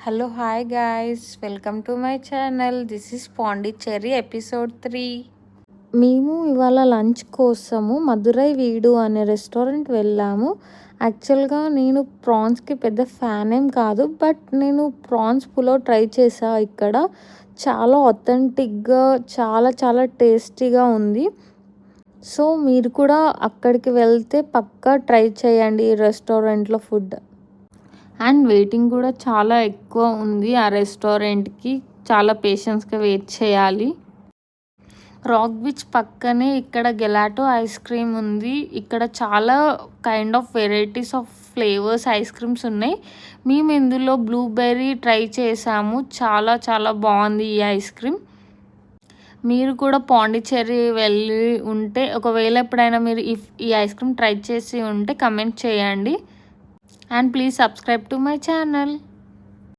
Hello hi guys, welcome to my channel. This is Pondicherry episode 3. మేము ఇవాళ lunch కోసము మధురై వీడు అనే రెస్టారెంట్ వెళ్ళాము. యాక్చువల్గా నేను ప్రాన్స్కి పెద్ద ఫ్యాన్ ఏం కాదు, బట్ నేను ప్రాన్స్ పులావ్ ట్రై చేసా. ఇక్కడ చాలా ఆథెంటిక్గా చాలా చాలా టేస్టీగా ఉంది. సో మీరు కూడా అక్కడికి వెళ్తే పక్కా ట్రై చేయండి ఈ రెస్టారెంట్లో ఫుడ్. అండ్ వెయిటింగ్ కూడా చాలా ఎక్కువ ఉంది. ఆ రెస్టారెంట్కి చాలా పేషెన్స్గా వెయిట్ చేయాలి. రాక్ బీచ్ పక్కనే ఇక్కడ గెలాటో ఐస్ క్రీమ్ ఉంది. ఇక్కడ చాలా kind of varieties of flavours ice creams ఉన్నాయి. మేము ఇందులో బ్లూబెర్రీ ట్రై చేసాము. చాలా చాలా బాగుంది ఈ ఐస్ క్రీమ్. మీరు కూడా పాండిచ్చేరి వెళ్ళి ఉంటే, ఒకవేళ ఎప్పుడైనా మీరు ఈ ఐస్ క్రీమ్ ట్రై చేసి ఉంటే కమెంట్ చేయండి. And please subscribe to my channel.